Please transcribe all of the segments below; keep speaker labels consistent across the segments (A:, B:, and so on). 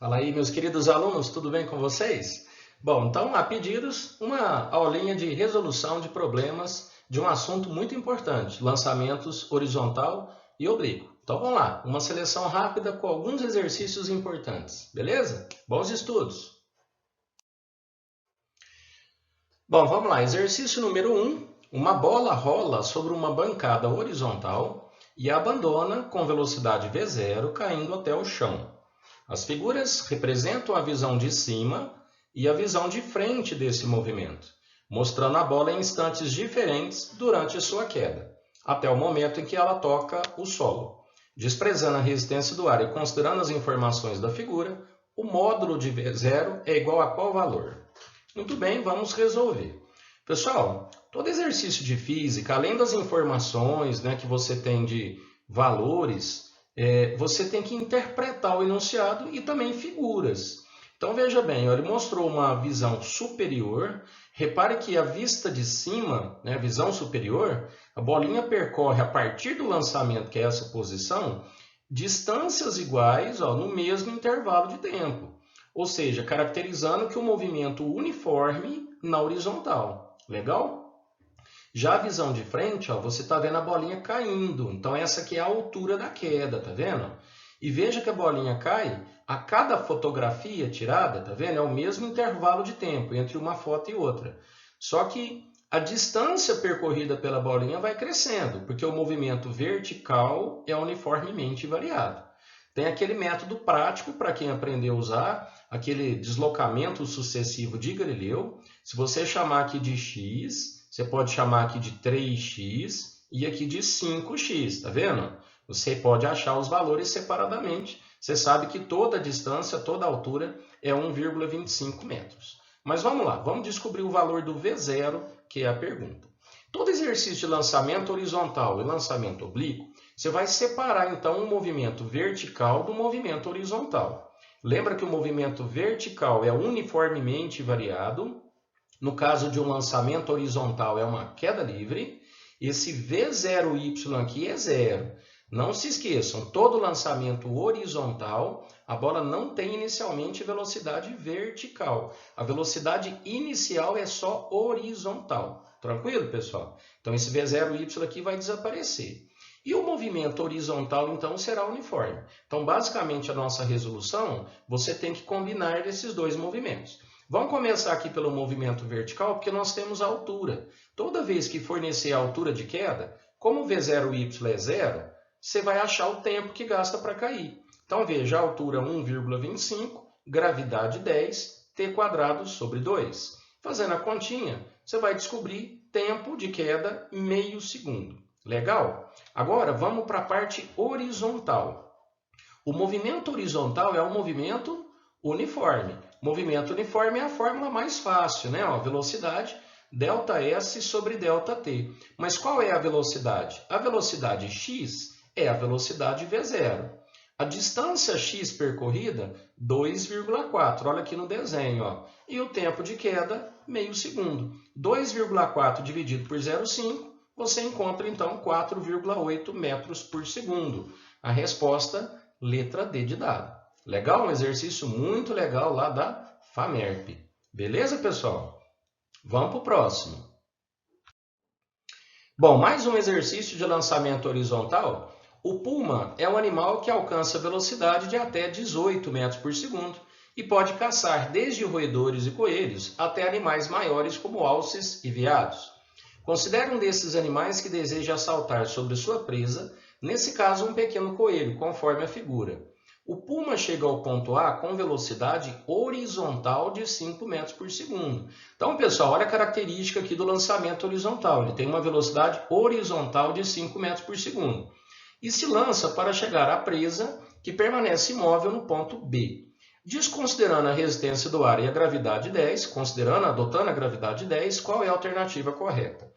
A: Fala aí, meus queridos alunos, tudo bem com vocês? Bom, então, a pedidos, uma aulinha de resolução de problemas de um assunto muito importante, lançamentos horizontal e oblíquo. Então, vamos lá, uma seleção rápida com alguns exercícios importantes, beleza? Bons estudos! Bom, vamos lá, exercício número 1. Uma bola rola sobre uma bancada horizontal e a abandona com velocidade v0, caindo até o chão. As figuras representam a visão de cima e a visão de frente desse movimento, mostrando a bola em instantes diferentes durante sua queda, até o momento em que ela toca o solo. Desprezando a resistência do ar e considerando as informações da figura, o módulo de V0 é igual a qual valor? Muito bem, vamos resolver. Pessoal, todo exercício de física, além das informações, que você tem de valores, você tem que interpretar o enunciado e também figuras. Então, veja bem, ele mostrou uma visão superior. Repare que a vista de cima, a visão superior, a bolinha percorre a partir do lançamento, que é essa posição, distâncias iguais no mesmo intervalo de tempo. Ou seja, caracterizando que o movimento uniforme na horizontal. Legal? Já a visão de frente, você está vendo a bolinha caindo. Então, essa aqui é a altura da queda, tá vendo? E veja que a bolinha cai a cada fotografia tirada, tá vendo? É o mesmo intervalo de tempo entre uma foto e outra. Só que a distância percorrida pela bolinha vai crescendo, porque o movimento vertical é uniformemente variado. Tem aquele método prático para quem aprendeu a usar, aquele deslocamento sucessivo de Galileu. Se você chamar aqui de x, você pode chamar aqui de 3x e aqui de 5x, tá vendo? Você pode achar os valores separadamente. Você sabe que toda a distância, toda a altura é 1,25 metros. Mas vamos lá, vamos descobrir o valor do V0, que é a pergunta. Todo exercício de lançamento horizontal e lançamento oblíquo, você vai separar então o movimento vertical do movimento horizontal. Lembra que o movimento vertical é uniformemente variado. No caso de um lançamento horizontal, é uma queda livre. Esse V0y aqui é zero. Não se esqueçam, todo lançamento horizontal, a bola não tem inicialmente velocidade vertical. A velocidade inicial é só horizontal. Tranquilo, pessoal? Então, esse V0y aqui vai desaparecer. E o movimento horizontal, então, será uniforme. Então, basicamente, a nossa resolução, você tem que combinar esses dois movimentos. Vamos começar aqui pelo movimento vertical, porque nós temos a altura. Toda vez que fornecer a altura de queda, como o V0y é zero, você vai achar o tempo que gasta para cair. Então, veja, a altura 1,25, gravidade 10, t² sobre 2. Fazendo a continha, você vai descobrir tempo de queda meio segundo. Legal? Agora, vamos para a parte horizontal. O movimento horizontal é um movimento uniforme. Movimento uniforme é a fórmula mais fácil, A velocidade, ΔS sobre ΔT. Mas qual é a velocidade? A velocidade x é a velocidade V0. A distância x percorrida, 2,4. Olha aqui no desenho. E o tempo de queda, meio segundo. 2,4 dividido por 0,5, você encontra, então, 4,8 metros por segundo. A resposta, letra D de dado. Legal? Um exercício muito legal lá da FAMERP. Beleza, pessoal? Vamos para o próximo. Bom, mais um exercício de lançamento horizontal. O puma é um animal que alcança velocidade de até 18 metros por segundo e pode caçar desde roedores e coelhos até animais maiores como alces e veados. Considere um desses animais que deseja saltar sobre sua presa, nesse caso um pequeno coelho, conforme a figura. O puma chega ao ponto A com velocidade horizontal de 5 metros por segundo. Então, pessoal, olha a característica aqui do lançamento horizontal. Ele tem uma velocidade horizontal de 5 metros por segundo. E se lança para chegar à presa, que permanece imóvel no ponto B. Desconsiderando a resistência do ar e a gravidade 10, adotando a gravidade 10, qual é a alternativa correta?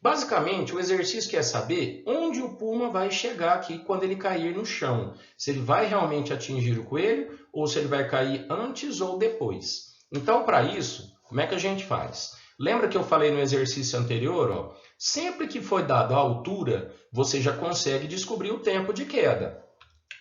A: Basicamente, o exercício quer saber onde o puma vai chegar aqui quando ele cair no chão. Se ele vai realmente atingir o coelho ou se ele vai cair antes ou depois. Então, para isso, como é que a gente faz? Lembra que eu falei no exercício anterior? Sempre que foi dado a altura, você já consegue descobrir o tempo de queda.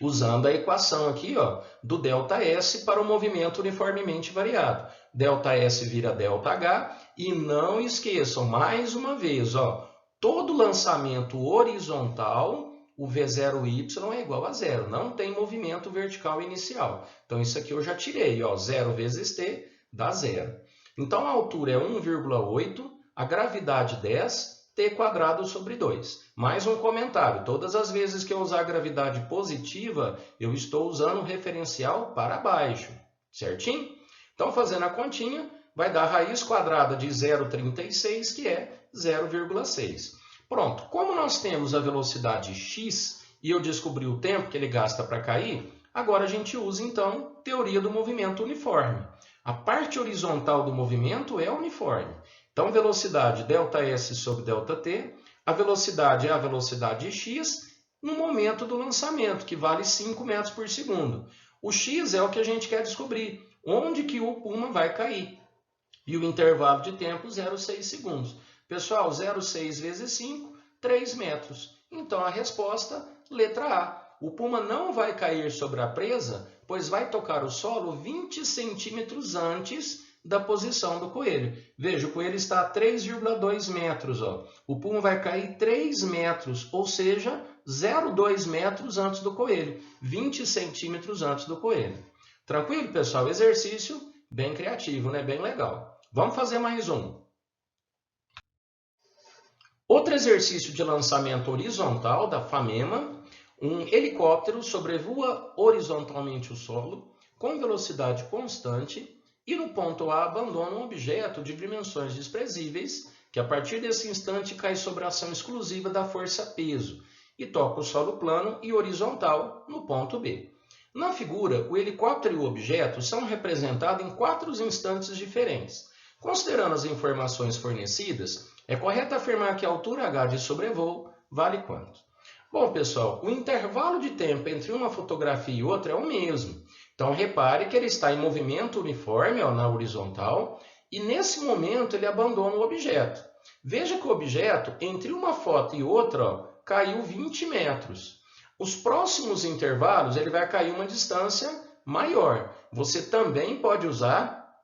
A: usando a equação aqui, ó, do ΔS para o movimento uniformemente variado. ΔS vira ΔH e não esqueçam, mais uma vez, ó, todo lançamento horizontal, o V0y é igual a zero, não tem movimento vertical inicial. Então, isso aqui eu já tirei, ó, 0 vezes t dá zero. Então, a altura é 1,8, a gravidade 10, t quadrado sobre 2. Mais um comentário, todas as vezes que eu usar a gravidade positiva, eu estou usando o referencial para baixo, certinho? Então, fazendo a continha, vai dar raiz quadrada de 0,36, que é 0,6. Pronto, como nós temos a velocidade x e eu descobri o tempo que ele gasta para cair, agora a gente usa, então, teoria do movimento uniforme. A parte horizontal do movimento é uniforme. Então, velocidade ΔS sobre ΔT, a velocidade é a velocidade x no momento do lançamento, que vale 5 metros por segundo. O x é o que a gente quer descobrir, onde que o puma vai cair. E o intervalo de tempo, 0,6 segundos. Pessoal, 0,6 vezes 5, 3 metros. Então, a resposta, letra A. O puma não vai cair sobre a presa, pois vai tocar o solo 20 centímetros antes da posição do coelho. Veja, o coelho está a 3,2 metros. Ó. O puma vai cair 3 metros, ou seja, 0,2 metros antes do coelho. 20 centímetros antes do coelho. Tranquilo, pessoal? Exercício bem criativo, né? Bem legal. Vamos fazer mais um. Outro exercício de lançamento horizontal da FAMEMA. Um helicóptero sobrevoa horizontalmente o solo com velocidade constante e no ponto A abandona um objeto de dimensões desprezíveis que a partir desse instante cai sob a ação exclusiva da força-peso e toca o solo plano e horizontal no ponto B. Na figura, o helicóptero e o objeto são representados em 4 instantes diferentes. Considerando as informações fornecidas, é correto afirmar que a altura h de sobrevoo vale quanto? Bom, pessoal, o intervalo de tempo entre uma fotografia e outra é o mesmo. Então, repare que ele está em movimento uniforme, ó, na horizontal, e nesse momento ele abandona o objeto. Veja que o objeto, entre uma foto e outra, ó, caiu 20 metros. Os próximos intervalos, ele vai cair uma distância maior. Você também pode usar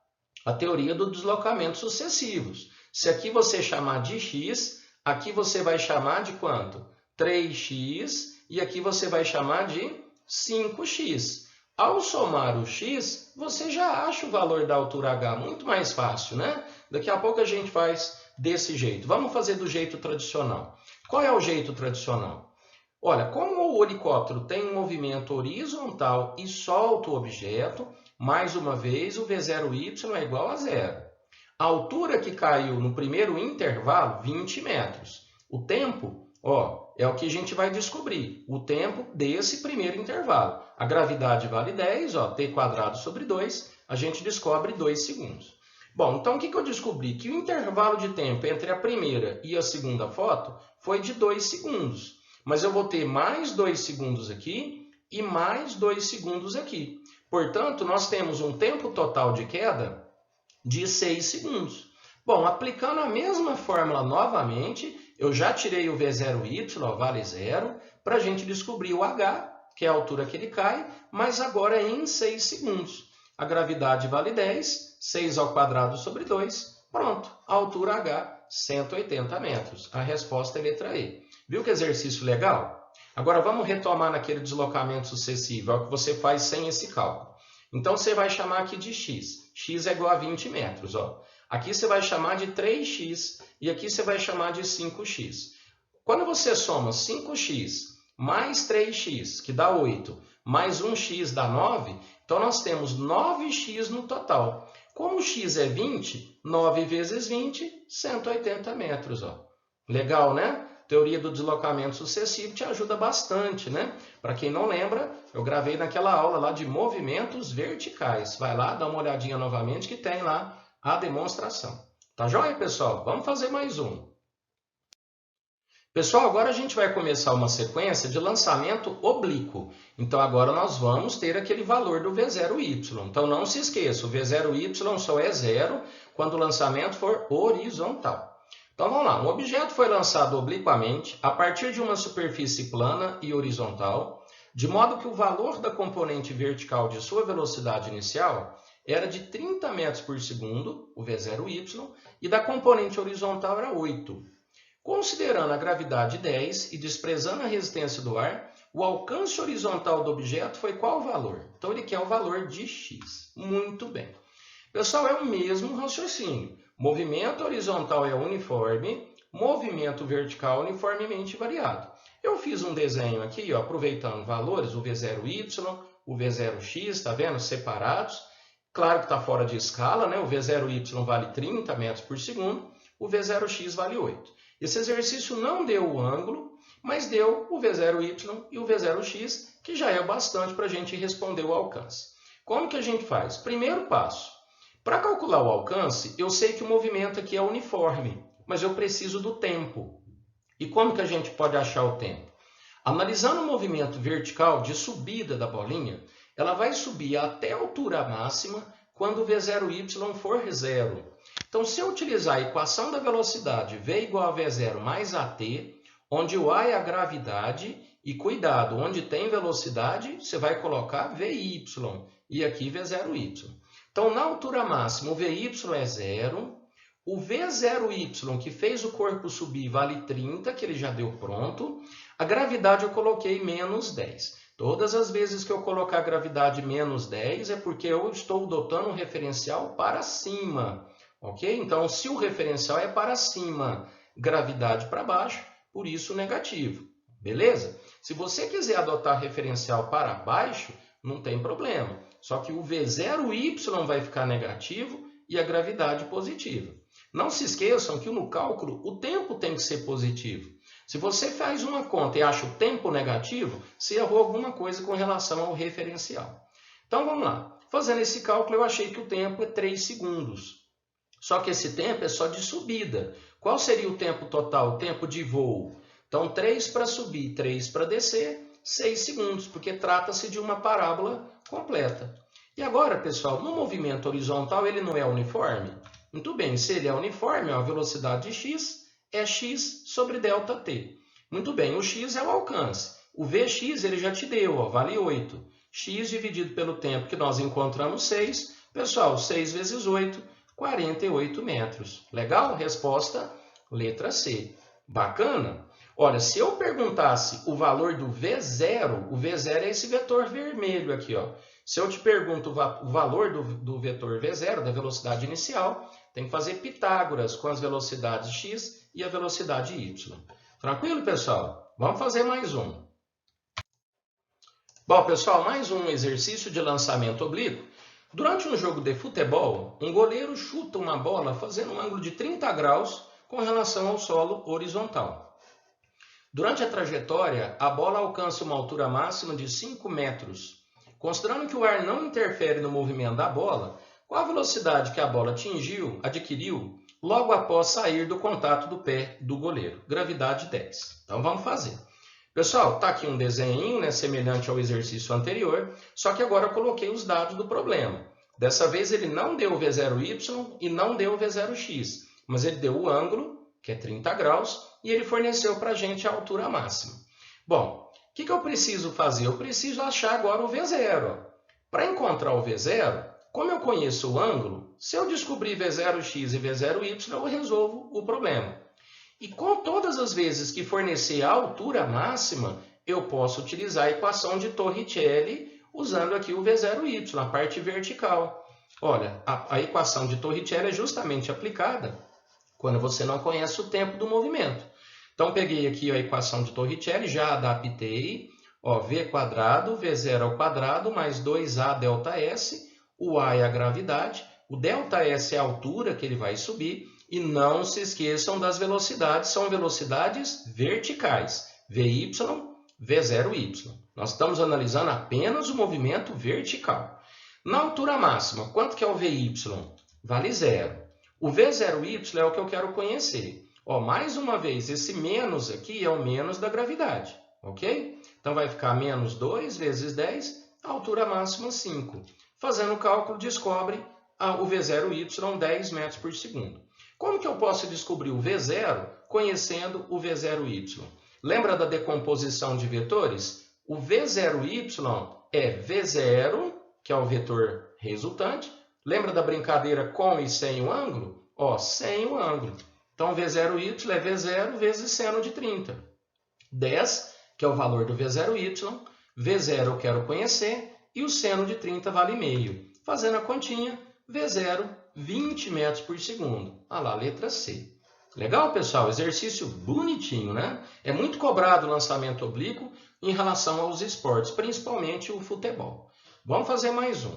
A: a teoria dos deslocamentos sucessivos. Se aqui você chamar de x, aqui você vai chamar de quanto? 3x, e aqui você vai chamar de 5x. Ao somar o x, você já acha o valor da altura h muito mais fácil, né? Daqui a pouco a gente faz desse jeito. Vamos fazer do jeito tradicional. Qual é o jeito tradicional? Olha, como o helicóptero tem um movimento horizontal e solta o objeto, mais uma vez o V0y é igual a zero. A altura que caiu no primeiro intervalo, 20 metros. O tempo, ó, é o que a gente vai descobrir, o tempo desse primeiro intervalo. A gravidade vale 10, ó, t quadrado sobre 2, a gente descobre 2 segundos. Bom, então o que eu descobri? Que o intervalo de tempo entre a primeira e a segunda foto foi de 2 segundos. Mas eu vou ter mais 2 segundos aqui e mais 2 segundos aqui. Portanto, nós temos um tempo total de queda de 6 segundos. Bom, aplicando a mesma fórmula novamente, eu já tirei o V0y, vale zero, para a gente descobrir o h, que é a altura que ele cai, mas agora em 6 segundos. A gravidade vale 10, 6 ao quadrado sobre 2, pronto, a altura h, 180 metros. A resposta é letra E. Viu que exercício legal? Agora vamos retomar naquele deslocamento sucessivo, é o que você faz sem esse cálculo. Então você vai chamar aqui de x. X é igual a 20 metros. Ó. Aqui você vai chamar de 3x e aqui você vai chamar de 5x. Quando você soma 5x mais 3x, que dá 8, mais 1x dá 9, então nós temos 9x no total. Como x é 20, 9 vezes 20, 180 metros. Ó. Legal, né? Teoria do deslocamento sucessivo te ajuda bastante, né? Para quem não lembra, eu gravei naquela aula lá de movimentos verticais. Vai lá, dá uma olhadinha novamente que tem lá a demonstração. Tá joia, pessoal? Vamos fazer mais um. Pessoal, agora a gente vai começar uma sequência de lançamento oblíquo. Então, agora nós vamos ter aquele valor do V0y. Então, não se esqueça, o V0y só é zero quando o lançamento for horizontal. Então, vamos lá. Um objeto foi lançado obliquamente a partir de uma superfície plana e horizontal. de modo que o valor da componente vertical de sua velocidade inicial era de 30 metros por segundo, o V0y, e da componente horizontal era 8. Considerando a gravidade 10 e desprezando a resistência do ar, o alcance horizontal do objeto foi qual valor? Então, ele quer o valor de x. Muito bem. Pessoal, é o mesmo raciocínio. Movimento horizontal é uniforme, movimento vertical uniformemente variado. Eu fiz um desenho aqui, ó, aproveitando valores, o V0y, o V0x, está vendo? Separados. Claro que está fora de escala, né? O V0y vale 30 metros por segundo, o V0x vale 8. Esse exercício não deu o ângulo, mas deu o V0y e o V0x, que já é bastante para a gente responder o alcance. Como que a gente faz? Primeiro passo. Para calcular o alcance, eu sei que o movimento aqui é uniforme, mas eu preciso do tempo. E como que a gente pode achar o tempo? Analisando o movimento vertical de subida da bolinha, ela vai subir até a altura máxima quando o V0y for 0. Então, se eu utilizar a equação da velocidade V igual a V0 mais AT, onde o A é a gravidade, e cuidado, onde tem velocidade, você vai colocar VY, e aqui V0y. Então, na altura máxima, o VY é 0, o V0y, que fez o corpo subir, vale 30, que ele já deu pronto, a gravidade eu coloquei menos 10. Todas as vezes que eu colocar a gravidade menos 10 é porque eu estou adotando um referencial para cima, ok? Então, se o referencial é para cima, gravidade para baixo, por isso negativo, beleza? Se você quiser adotar referencial para baixo, não tem problema. Só que o V0y vai ficar negativo e a gravidade positiva. Não se esqueçam que no cálculo o tempo tem que ser positivo. Se você faz uma conta e acha o tempo negativo, você errou alguma coisa com relação ao referencial. Então vamos lá. Fazendo esse cálculo, eu achei que o tempo é 3 segundos. Só que esse tempo é só de subida. Qual seria o tempo total, o tempo de voo? Então 3 para subir, 3 para descer, 6 segundos, porque trata-se de uma parábola completa. E agora, pessoal, no movimento horizontal ele não é uniforme? Muito bem, se ele é uniforme, a velocidade x é x sobre ΔT. Muito bem, o x é o alcance. O Vx ele já te deu, ó, vale 8. X dividido pelo tempo que nós encontramos 6. Pessoal, 6 vezes 8, 48 metros. Legal? Resposta, letra C. Bacana? Olha, se eu perguntasse o valor do V0, o V0 é esse vetor vermelho aqui, ó. Se eu te pergunto o valor do vetor V0, da velocidade inicial, tem que fazer Pitágoras com as velocidades x e a velocidade y. Tranquilo, pessoal? Vamos fazer mais um. Bom, pessoal, mais um exercício de lançamento oblíquo. Durante um jogo de futebol, um goleiro chuta uma bola fazendo um ângulo de 30 graus com relação ao solo horizontal. Durante a trajetória, a bola alcança uma altura máxima de 5 metros. Considerando que o ar não interfere no movimento da bola, qual a velocidade que a bola adquiriu logo após sair do contato do pé do goleiro? Gravidade 10. Então vamos fazer. Pessoal, está aqui um desenho, né, semelhante ao exercício anterior, só que agora eu coloquei os dados do problema. Dessa vez ele não deu o V0y e não deu o V0x, mas ele deu o ângulo, que é 30 graus, e ele forneceu para a gente a altura máxima. Bom, o que eu preciso fazer? Eu preciso achar agora o V0. Para encontrar o V0, como eu conheço o ângulo, se eu descobrir V0x e V0y, eu resolvo o problema. E com todas as vezes que fornecer a altura máxima, eu posso utilizar a equação de Torricelli usando aqui o V0y, a parte vertical. Olha, a equação de Torricelli é justamente aplicada quando você não conhece o tempo do movimento. Então, peguei aqui a equação de Torricelli, já adaptei, ó, v quadrado, v0 ao quadrado, mais 2a ΔS, o a é a gravidade, o ΔS é a altura que ele vai subir, e não se esqueçam das velocidades, são velocidades verticais, Vy, V0y. Nós estamos analisando apenas o movimento vertical. Na altura máxima, quanto que é o Vy? Vale 0. O V0y é o que eu quero conhecer. Ó, mais uma vez, esse menos aqui é o menos da gravidade, ok? Então, vai ficar menos 2 vezes 10, a altura máxima 5. Fazendo o cálculo, descobre o V0y 10 metros por segundo. Como que eu posso descobrir o V0 conhecendo o V0y? Lembra da decomposição de vetores? O V0y é V0, que é o vetor resultante. Lembra da brincadeira com e sem o ângulo? Ó, sem o ângulo. Então, V0y é V0 vezes seno de 30. 10, que é o valor do V0y. V0 eu quero conhecer e o seno de 30 vale meio. Fazendo a continha, V0, 20 metros por segundo. Olha lá, letra C. Legal, pessoal? Exercício bonitinho, né? É muito cobrado o lançamento oblíquo em relação aos esportes, principalmente o futebol. Vamos fazer mais um.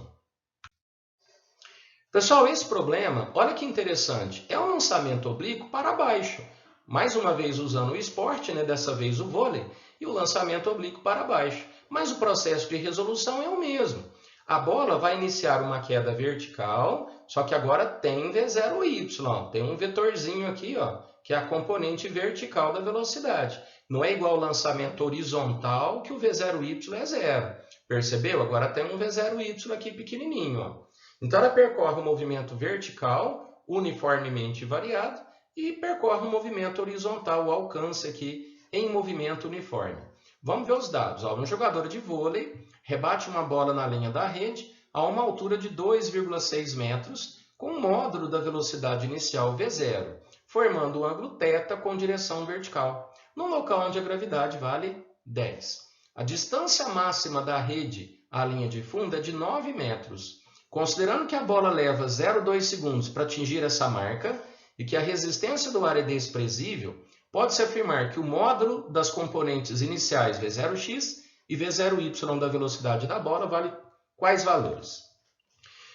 A: Pessoal, esse problema, olha que interessante, é um lançamento oblíquo para baixo. Mais uma vez usando o esporte, né? Dessa vez o vôlei, e o lançamento oblíquo para baixo. Mas o processo de resolução é o mesmo. A bola vai iniciar uma queda vertical, só que agora tem V0y, tem um vetorzinho aqui, ó, que é a componente vertical da velocidade. Não é igual ao lançamento horizontal, que o V0y é 0. Percebeu? Agora tem um V0y aqui pequenininho, ó. Então, ela percorre o movimento vertical, uniformemente variado, e percorre o movimento horizontal, o alcance aqui, em movimento uniforme. Vamos ver os dados. Um jogador de vôlei rebate uma bola na linha da rede a uma altura de 2,6 metros, com um módulo da velocidade inicial V0, formando um ângulo θ com direção vertical, num local onde a gravidade vale 10. A distância máxima da rede à linha de fundo é de 9 metros. Considerando que a bola leva 0,2 segundos para atingir essa marca e que a resistência do ar é desprezível, pode-se afirmar que o módulo das componentes iniciais V0x e V0y da velocidade da bola vale quais valores?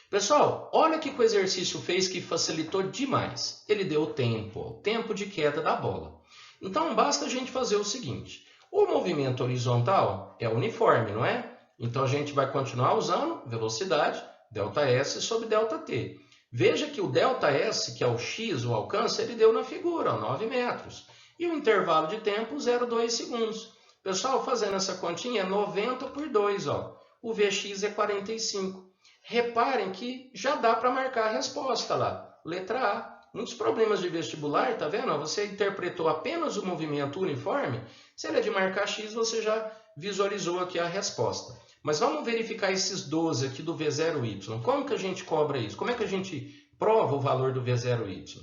A: Pessoal, olha o que o exercício fez que facilitou demais. Ele deu o tempo de queda da bola. Então, basta a gente fazer o seguinte. O movimento horizontal é uniforme, não é? Então, a gente vai continuar usando velocidade, ΔS sobre ΔT. Veja que o ΔS, que é o x, o alcance, ele deu na figura, 9 metros. E o intervalo de tempo, 0,2 segundos. Pessoal, fazendo essa continha, é 90 por 2. Ó. O Vx é 45. Reparem que já dá para marcar a resposta lá. Letra A. Muitos problemas de vestibular, tá vendo? Você interpretou apenas o movimento uniforme. Se ele é de marcar x, você já visualizou aqui a resposta. Mas vamos verificar esses 12 aqui do V0y. Como que a gente cobra isso? Como é que a gente prova o valor do V0y?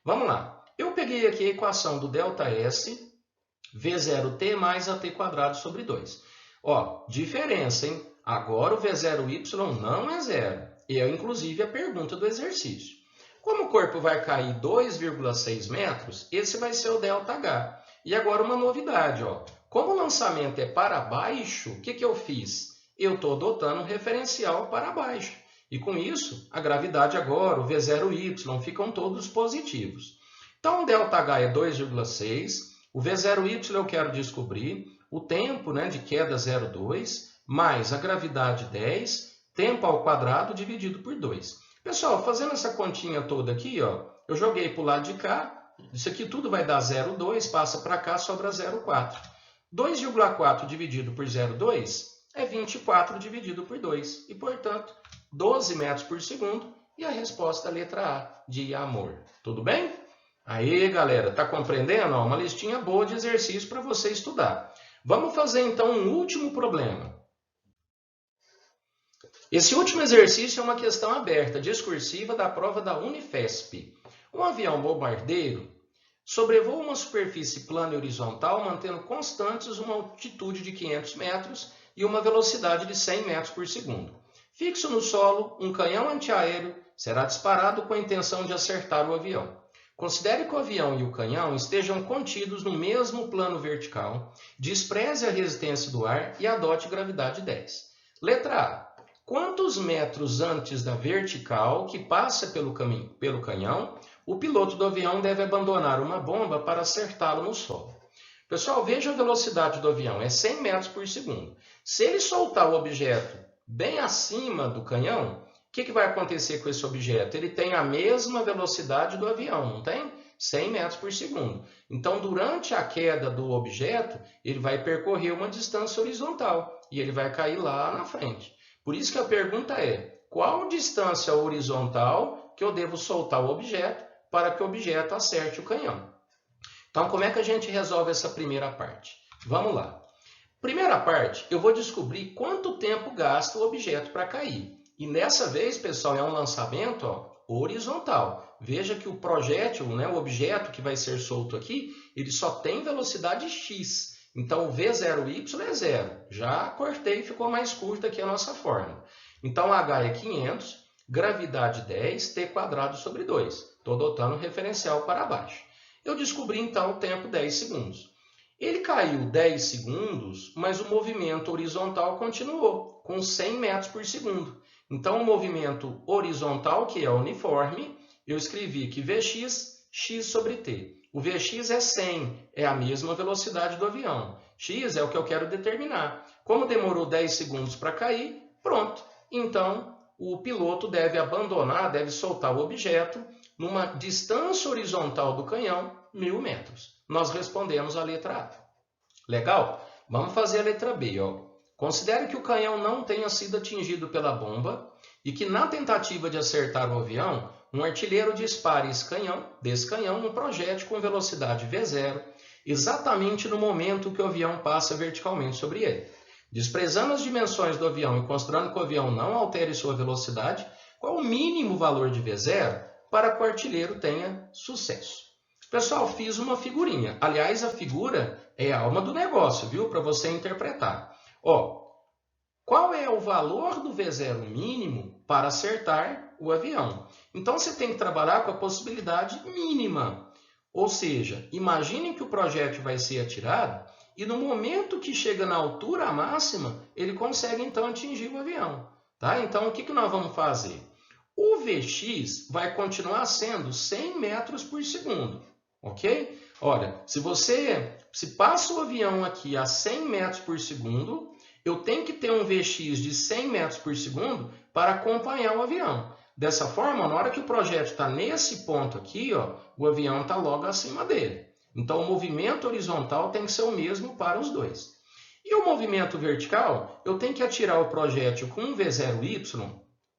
A: Vamos lá. Eu peguei aqui a equação do ΔS, V0t mais at² sobre 2. Ó, diferença, hein? Agora o V0y não é 0. E é, inclusive, a pergunta do exercício. Como o corpo vai cair 2,6 metros, esse vai ser o ΔH. E agora uma novidade, ó. Como o lançamento é para baixo, o que eu fiz? Eu estou adotando um referencial para baixo. E com isso, a gravidade agora, o V0y, ficam todos positivos. Então, o ΔH é 2,6. O V0y eu quero descobrir. O tempo, né, de queda 0,2, mais a gravidade 10, tempo ao quadrado dividido por 2. Pessoal, fazendo essa continha toda aqui, ó, eu joguei para o lado de cá. Isso aqui tudo vai dar 0,2, passa para cá, sobra 0,4. 2,4 dividido por 0,2 é 24 dividido por 2. E, portanto, 12 metros por segundo. E a resposta é a letra A, de amor. Tudo bem? Aí, galera, tá compreendendo? Ó, uma listinha boa de exercício para você estudar. Vamos fazer, então, um último problema. Esse último exercício é uma questão aberta, discursiva, da prova da Unifesp. Um avião bombardeiro sobrevoa uma superfície plana e horizontal, mantendo constantes uma altitude de 500 metros e uma velocidade de 100 metros por segundo. Fixo no solo, um canhão antiaéreo será disparado com a intenção de acertar o avião. Considere que o avião e o canhão estejam contidos no mesmo plano vertical, despreze a resistência do ar e adote gravidade 10. Letra A. Quantos metros antes da vertical que passa pelo canhão, o piloto do avião deve abandonar uma bomba para acertá-lo no solo? Pessoal, veja a velocidade do avião, é 100 metros por segundo. Se ele soltar o objeto bem acima do canhão, o que vai acontecer com esse objeto? Ele tem a mesma velocidade do avião, não tem? 100 metros por segundo. Então, durante a queda do objeto, ele vai percorrer uma distância horizontal e ele vai cair lá na frente. Por isso que a pergunta é, qual distância horizontal que eu devo soltar o objeto para que o objeto acerte o canhão? Então, como é que a gente resolve essa primeira parte? Vamos lá. Primeira parte, eu vou descobrir quanto tempo gasta o objeto para cair. E nessa vez, pessoal, é um lançamento horizontal. Veja que o projétil, né, o objeto que vai ser solto aqui, ele só tem velocidade x. Então, o v0y é 0. Já cortei e ficou mais curta aqui a nossa fórmula. Então, h é 500, gravidade 10, t² sobre 2. Estou adotando o referencial para baixo. Eu descobri, então, o tempo 10 segundos. Ele caiu 10 segundos, mas o movimento horizontal continuou, com 100 metros por segundo. Então, o movimento horizontal, que é uniforme, eu escrevi que Vx, x sobre t. O Vx é 100, é a mesma velocidade do avião. X é o que eu quero determinar. Como demorou 10 segundos para cair, pronto. Então, o piloto deve abandonar, deve soltar o objeto numa distância horizontal do canhão, 1000 metros. Nós respondemos a letra A. Legal? Vamos fazer a letra B. Considere que o canhão não tenha sido atingido pela bomba e que na tentativa de acertar o avião, um artilheiro dispare desse canhão um projétil com velocidade V0, exatamente no momento que o avião passa verticalmente sobre ele. Desprezando as dimensões do avião e considerando que o avião não altere sua velocidade, qual o mínimo valor de V0 para que o artilheiro tenha sucesso? Pessoal, fiz uma figurinha. Aliás, a figura é a alma do negócio, viu? Para você interpretar. Qual é o valor do V0 mínimo para acertar o avião? Então, você tem que trabalhar com a possibilidade mínima. Ou seja, imaginem que o projétil vai ser atirado e no momento que chega na altura máxima, ele consegue, então, atingir o avião. Tá? Então, o que nós vamos fazer? O Vx vai continuar sendo 100 metros por segundo. Ok? Olha, se passa o avião aqui a 100 metros por segundo, eu tenho que ter um Vx de 100 metros por segundo para acompanhar o avião. Dessa forma, na hora que o projétil está nesse ponto aqui, o avião está logo acima dele. Então, o movimento horizontal tem que ser o mesmo para os dois. E o movimento vertical, eu tenho que atirar o projétil com um V0y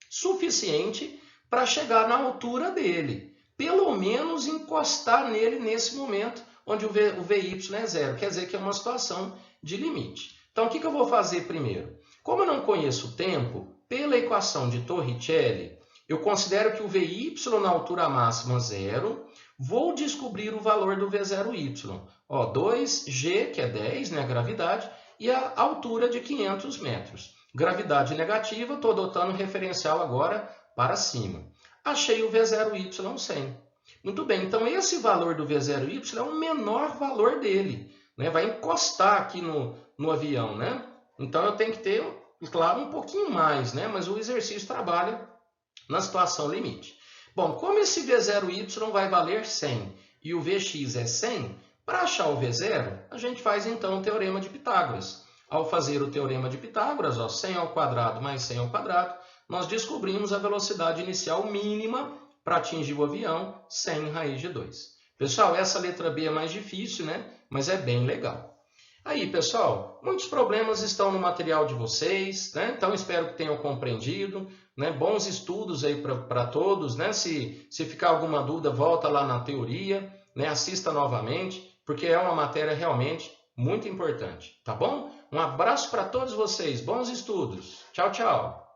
A: suficiente para chegar na altura dele. Pelo menos encostar nele nesse momento onde o Vy é 0. Quer dizer que é uma situação de limite. Então, o que eu vou fazer primeiro? Como eu não conheço o tempo, pela equação de Torricelli, eu considero que o Vy na altura máxima 0, vou descobrir o valor do V0y. 2g, que é 10, né, a gravidade, e a altura de 500 metros. Gravidade negativa, estou adotando o referencial agora para cima. Achei o V0y 100. Muito bem, então esse valor do V0y é o menor valor dele. Né? Vai encostar aqui no avião. Né? Então eu tenho que ter, claro, um pouquinho mais, né? Mas o exercício trabalha na situação limite. Bom, como esse V0y vai valer 100 e o Vx é 100, para achar o V0, a gente faz então o teorema de Pitágoras. Ao fazer o teorema de Pitágoras, 100 ao quadrado mais 100 ao quadrado, nós descobrimos a velocidade inicial mínima para atingir o avião, 100 raiz de 2. Pessoal, essa letra B é mais difícil, né? Mas é bem legal. Aí, pessoal, muitos problemas estão no material de vocês, né? Então espero que tenham compreendido, né? Bons estudos aí para todos, né? Se ficar alguma dúvida, volta lá na teoria, né? Assista novamente, porque é uma matéria realmente muito importante, tá bom? Um abraço para todos vocês, bons estudos. Tchau, tchau.